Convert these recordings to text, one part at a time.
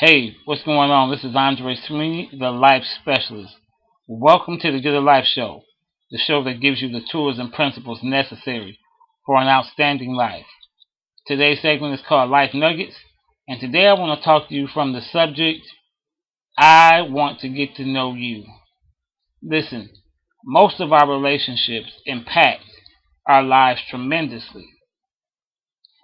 Hey, what's going on? This is Andre Sweeney, the Life Specialist. Welcome to the Get a Life Show, the show that gives you the tools and principles necessary for an outstanding life. Today's segment is called Life Nuggets, and today I want to talk to you from the subject, I want to get to know you. Listen, most of our relationships impact our lives tremendously.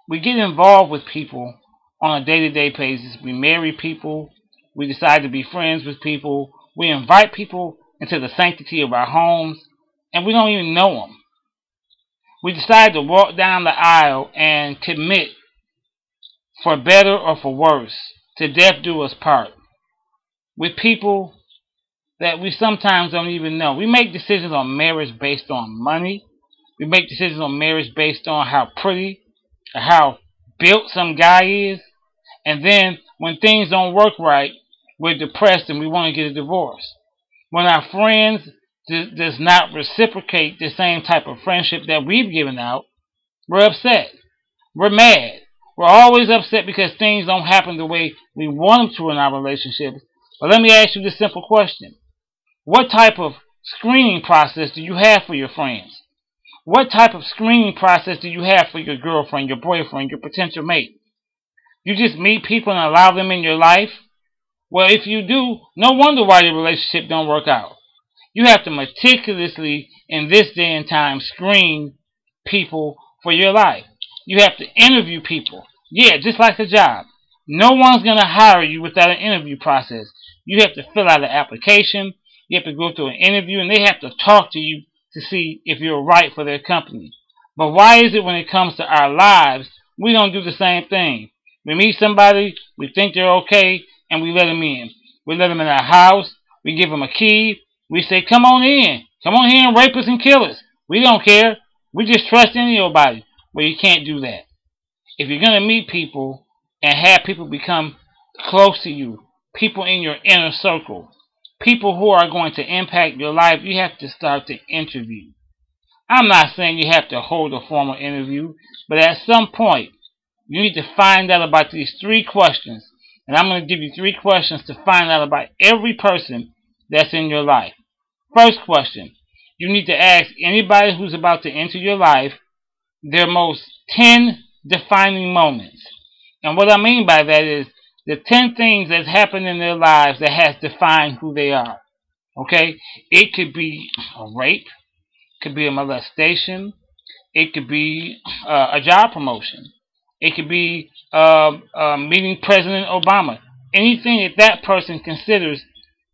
We get involved with people on a day-to-day basis. We marry people. We decide to be friends with people. We invite people into the sanctity of our homes, and we don't even know them. We decide to walk down the aisle and commit, for better or for worse, to death do us part, with people that we sometimes don't even know. We make decisions on marriage based on money. We make decisions on marriage based on how pretty or how built some guy is. And then when things don't work right, we're depressed and we want to get a divorce. When our friends does not reciprocate the same type of friendship that we've given out, we're upset. We're mad. We're always upset because things don't happen the way we want them to in our relationships. But let me ask you this simple question. What type of screening process do you have for your friends? What type of screening process do you have for your girlfriend, your boyfriend, your potential mate? You just meet people and allow them in your life? Well, if you do, no wonder why your relationship don't work out. You have to meticulously, in this day and time, screen people for your life. You have to interview people. Yeah, just like a job. No one's going to hire you without an interview process. You have to fill out an application. You have to go through an interview, and they have to talk to you to see if you're right for their company. But why is it when it comes to our lives, we don't do the same thing? We meet somebody, we think they're okay, and we let them in. We let them in our house, we give them a key, we say, come on in. Come on here and rape us and kill us. We don't care. We just trust anybody. Well, you can't do that. If you're going to meet people and have people become close to you, people in your inner circle, people who are going to impact your life, you have to start to interview. I'm not saying you have to hold a formal interview, but at some point, you need to find out about these 3 questions. And I'm going to give you 3 questions to find out about every person that's in your life. First question, you need to ask anybody who's about to enter your life their most 10 defining moments. And what I mean by that is the 10 things that's happened in their lives that has defined who they are. Okay? It could be a rape. It could be a molestation. It could be a job promotion. It could be meeting President Obama. Anything that person considers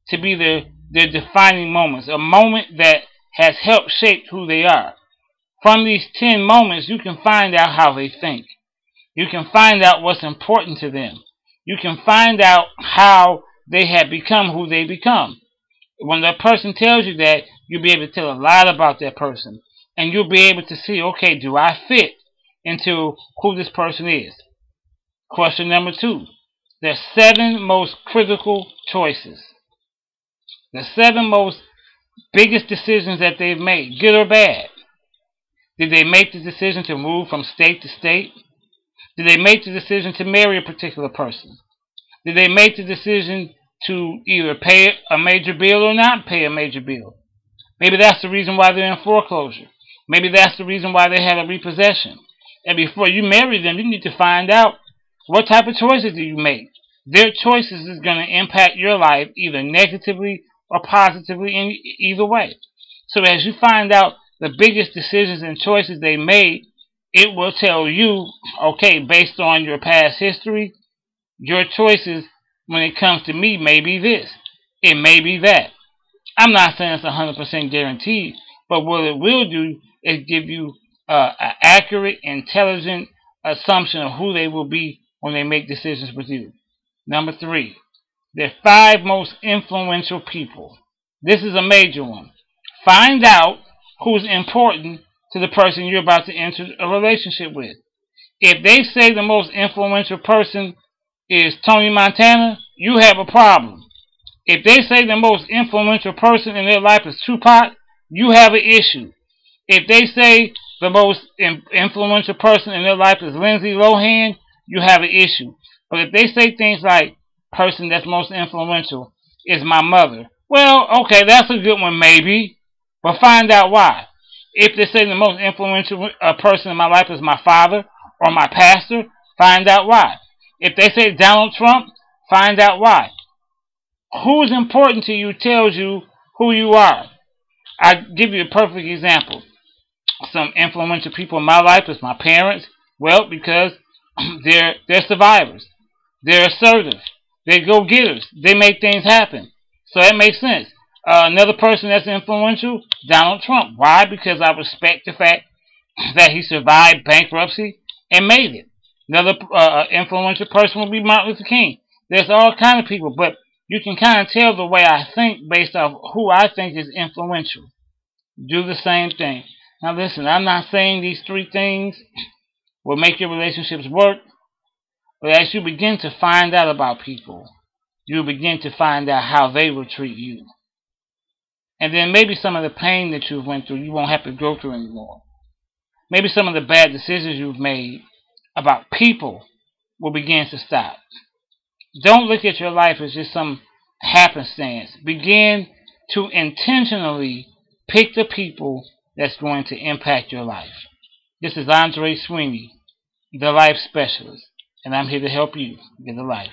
to be their defining moments. A moment that has helped shape who they are. From these 10 moments, you can find out how they think. You can find out what's important to them. You can find out how they have become who they become. When that person tells you that, you'll be able to tell a lot about that person. And you'll be able to see, okay, do I fit into who this person is? Question number 2. The 7 most critical choices. The 7 most biggest decisions that they've made, good or bad. Did they make the decision to move from state to state? Did they make the decision to marry a particular person? Did they make the decision to either pay a major bill or not pay a major bill? Maybe that's the reason why they're in foreclosure. Maybe that's the reason why they have a repossession. And before you marry them, you need to find out what type of choices do you make. Their choices is going to impact your life either negatively or positively in either way. So as you find out the biggest decisions and choices they made, it will tell you, okay, based on your past history, your choices when it comes to me may be this. It may be that. I'm not saying it's 100% guaranteed, but what it will do is give you an accurate, intelligent assumption of who they will be when they make decisions with you. Number 3, the 5 most influential people. This is a major one. Find out who's important to the person you're about to enter a relationship with. If they say the most influential person is Tony Montana, you have a problem. If they say the most influential person in their life is Tupac, you have an issue. If they say the most influential person in their life is Lindsay Lohan, you have an issue. But if they say things like person that's most influential is my mother. Well, okay, that's a good one maybe, but find out why. If they say the most influential person in my life is my father or my pastor, find out why. If they say Donald Trump, find out why. Who's important to you tells you who you are. I give you a perfect example. Some influential people in my life is my parents. Well, because they're survivors. They're assertive. They're go-getters. They make things happen. So that makes sense. Another person that's influential, Donald Trump. Why? Because I respect the fact that he survived bankruptcy and made it. Another influential person would be Martin Luther King. There's all kind of people, but you can kind of tell the way I think based off who I think is influential. Do the same thing. Now listen, I'm not saying these three things will make your relationships work, but as you begin to find out about people, you'll begin to find out how they will treat you. And then maybe some of the pain that you've went through, you won't have to go through anymore. Maybe some of the bad decisions you've made about people will begin to stop. Don't look at your life as just some happenstance. Begin to intentionally pick the people that's going to impact your life. This is Andre Sweeney, the Life Specialist, and I'm here to help you get a life.